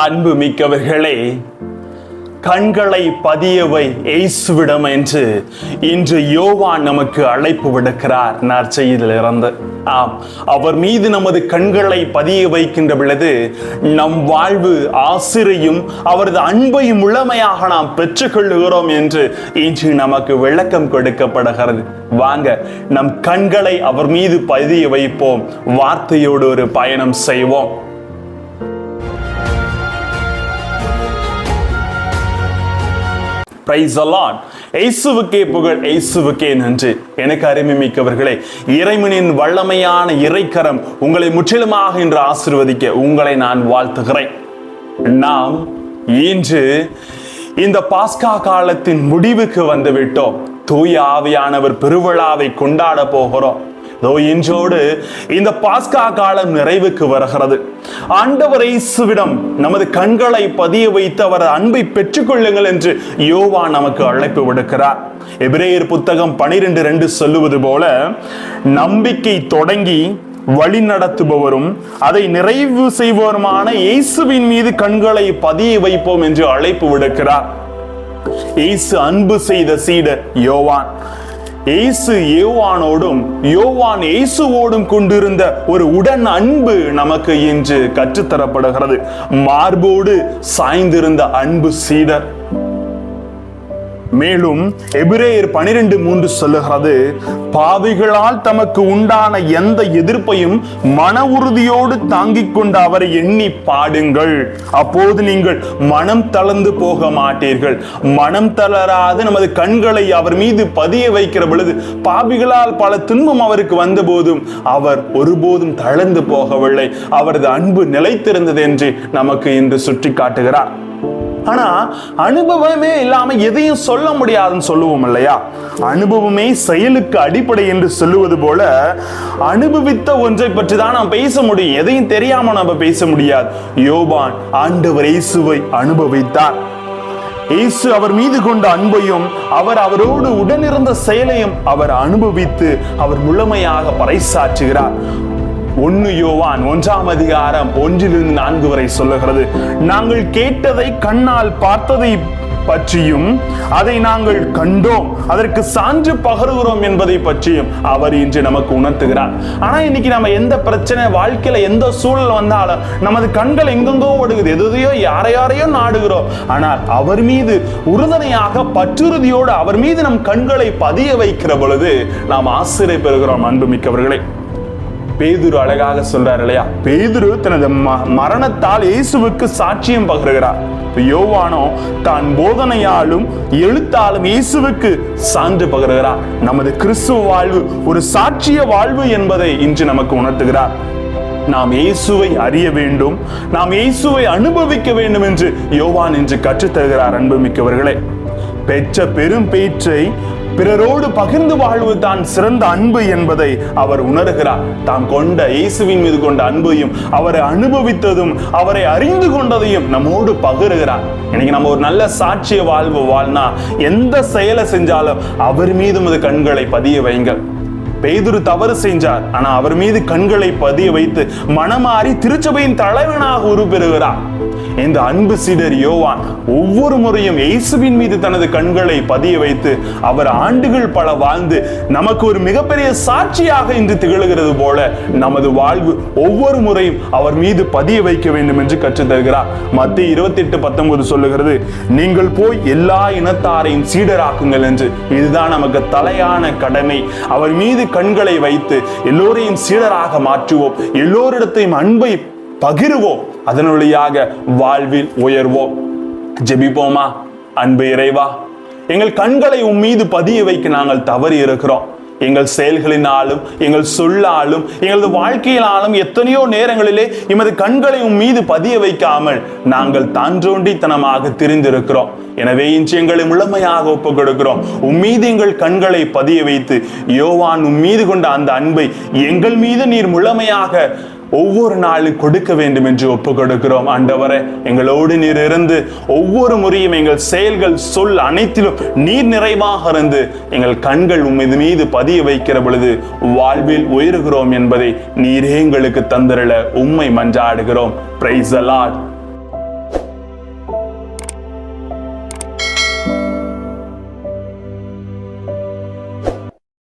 அன்பு மிக்கவர்களே, கண்களை பதியவை இயேசுவிடம் என்று இன்று யோவான் நமக்கு அழைப்பு விடுக்கிறார். நற்செய்தியிலிருந்து அவர் மீது நமது கண்களை பதிய வைக்கின்ற பொழுது நம் வாழ்வு ஆசிரியும் அவரது அன்பையும் முழுமையாக நாம் பெற்றுக்கொள்கிறோம் என்று இன்று நமக்கு விளக்கம் கொடுக்கப்படுகிறது. வாங்க நம் கண்களை அவர் மீது பதிய வைப்போம், வார்த்தையோடு ஒரு பயணம் செய்வோம். Praise the Lord. இயேசுவுக்கே புகழ், இயேசுவுக்கே நன்றி. எனக்கு அருமை மிக்கவர்களே, இறைவனின் வல்லமையான இறைக்கரம் உங்களை முற்றிலுமாக இன்று ஆசீர்வதிக்க உங்களை நான் வாழ்த்துகிறேன். நாம் இன்று இந்த பாஸ்கா காலத்தின் முடிவுக்கு வந்துவிட்டோம். தூய ஆவியானவர் பெருவிழாவை கொண்டாட போகிறோம். இன்றோடு இந்த பாஸ்கா காலம் நிறைவுக்கு வருகிறது. ஆண்டவர் இயேசுவிடம் நமது கண்களை பதிய வைத்து அவர் அன்பை பெற்றுக் கொள்ளுங்கள் என்று யோவான் நமக்கு அழைப்பு விடுக்கிறார். எபிரேயர் புத்தகம் 12:2 சொல்லுவது போல, நம்பிக்கை தொடங்கி வழி நடத்துபவரும் அதை நிறைவு செய்பவருமான இயேசுவின் மீது கண்களை பதிய வைப்போம் என்று அழைப்பு விடுக்கிறார். இயேசு அன்பு செய்த சீடர் யோவான். இயேசு யோவானோடும் யோவான் இயேசுவோடும் கொண்டிருந்த ஒரு உடன் அன்பு நமக்கு இன்று கற்றுத்தரப்படுகிறது. மார்போடு சாய்ந்திருந்த அன்பு சீடர். மேலும் எபிரேயர் 12:3 சொல்லுகிறது, பாவிகளால் தமக்கு உண்டான எந்த எதிர்ப்பையும் மன உறுதியோடு தாங்கிக் கொண்டு அவரை எண்ணி பாடுங்கள், அப்போது நீங்கள் மனம் தளர்ந்து போக மாட்டீர்கள். மனம் தளராது நமது கண்களை அவர் மீது பதிய வைக்கிற பொழுது, பாவிகளால் பல துன்பம் அவருக்கு வந்த போதும் அவர் ஒருபோதும் தளர்ந்து போகவில்லை. அவரது அன்பு நிலைத்திருந்தது என்று நமக்கு இன்று சுட்டி காட்டுகிறார். ஆனா அனுபவமே இல்லாம எதையும் சொல்ல முடியாதுன்னு சொல்லுவோம் இல்லையா? அனுபவமே செயலுக்கு அடிப்படை என்று சொல்லுவது போல, அனுபவித்த ஒன்றை பற்றி தான் நாம் பேச முடியும். எதையும் தெரியாம நம்ம பேச முடியாது. யோவான் ஆண்டவர் இயேசுவை அனுபவித்தார். இயேசு அவர் மீது கொண்ட அன்பையும் அவரோடு உடனிருந்த செயலையும் அவர் அனுபவித்து அவர் முழுமையாக பறைசாற்றுகிறார். 1 யோவான் 1:1-4 வரை சொல்லுகிறது, நாங்கள் கேட்டதை கண்ணால் பார்த்ததை பற்றியும் அதை நாங்கள் கண்டோம், அதற்கு சான்று பகருகிறோம் என்பதை பற்றியும் அவர் இன்று நமக்கு உணர்த்துகிறார். ஆனா இன்னைக்கு நம்ம எந்த பிரச்சனை வாழ்க்கையில எந்த சூழல் வந்தாலும் நமது கண்கள் எங்கெங்கோ ஓடுகிறது, எதையோ யாரையோ நாடுகிறோம். ஆனால் அவர் மீது உறுதுணையாக பற்றுறுதியோடு அவர் மீது நம் கண்களை பதிய வைக்கிற பொழுது நாம் ஆசிரியை பெறுகிறோம். அன்புமிக்கவர்களே, பேதுரு அழகாக சொல்றார் இல்லையா? பேதுரு தனது மரணத்தால் இயேசுவுக்கு சாட்சியம் பகருகிறார். யோவானோ தான் போதனையாலும் எழுத்தாலும் இயேசுவுக்கு சான்று பகருகிறார். நமது கிறிஸ்துவ வாழ்வு ஒரு சாட்சிய வாழ்வு என்பதை இன்று நமக்கு உணர்த்துகிறார். நாம் இயேசுவை அறிய வேண்டும், நாம் இயேசுவை அனுபவிக்க வேண்டும் என்று யோவான் இன்று கற்றுத்தருகிறார். அன்புமிக்கவர்களே, பெற்ற பெரும் பேற்றை பிறரோடு பகிர்ந்து வாழ்வு தான் சிறந்த அன்பு என்பதை அவர் உணர்கிறார். தாம் கொண்ட இயேசுவின் மீது கொண்ட அன்பையும் அவரை அனுபவித்ததும் அவரை அறிந்து கொண்டதையும் நம்மோடு பகிர்கிறார். இன்னைக்கு நம்ம ஒரு நல்ல சாட்சிய வாழ்வு வாழ்னா எந்த செயலை செஞ்சாலும் அவர் மீது நமது கண்களை பதிய வைங்கள். பேதுரு தவறு செஞ்சார், ஆனா அவர் மீது கண்களை பதிய வைத்து மனமாறி திருச்சபையின் தலைவனாக உருப்பெறுகிறார். இந்த அன்பு சீடர் யோவான் ஒவ்வொரு முறையும் இயேசுவின் மீது தனது கண்களை பதிய வைத்து அவர் ஆண்டுகள் பல வாழ்ந்து நமக்கு ஒரு மிகப்பெரிய சாட்சியாக இன்று திகழ்கிறது போல நமது வாழ்வு ஒவ்வொரு முறையும் அவர் மீது பதிய வைக்க வேண்டும் என்று கற்றுத்தருகிறார். மத்தேயு 28:19 சொல்லுகிறது, நீங்கள் போய் எல்லா இனத்தாரையும் சீடராக்குங்கள் என்று. இதுதான் நமக்கு தலையான கடமை. அவர் மீது கண்களை வைத்து எல்லோரையும் சீடராக மாற்றுவோம், எல்லோரிடத்தையும் அன்பை பகிர்வோம், அதன் வழியாக வாழ்வில் உயர்வோம். ஜெபிப்போமா? அன்பு இறைவா, எங்கள் கண்களை உம் மீது பதிய வைக்க நாங்கள் தவறி இருக்கிறோம். எங்கள் செயல்களினாலும் எங்கள் சொல்லாலும் எங்களது வாழ்க்கையினாலும் எத்தனையோ நேரங்களிலே எமது கண்களை உம் மீது பதிய வைக்காமல் நாங்கள் தான்றோண்டித்தனமாக திரிந்திருக்கிறோம். எனவே இன்று எங்களை முழுமையாக ஒப்புக் கொடுக்கிறோம். உம்மீது எங்கள் கண்களை பதிய வைத்து யோவான் உம்மீது கொண்ட அந்த அன்பை எங்கள் மீது நீர் முழுமையாக ஒவ்வொரு நாளும் கொடுக்க வேண்டும் என்று ஒப்புக் கொடுக்கிறோம். ஆண்டவரே, எங்களோடு நீர் இருந்து ஒவ்வொரு முறையும் எங்கள் செயல்கள் சொல் அனைத்திலும் நீர் நிறைவாக இருந்து எங்கள் கண்கள் உம்மது மீது பதிய வைக்கிற பொழுது வாழ்வில் உயர்கிறோம் என்பதை நீரே எங்களுக்கு தந்திரல உம்மை மன்றாடுகிறோம். Praise the Lord.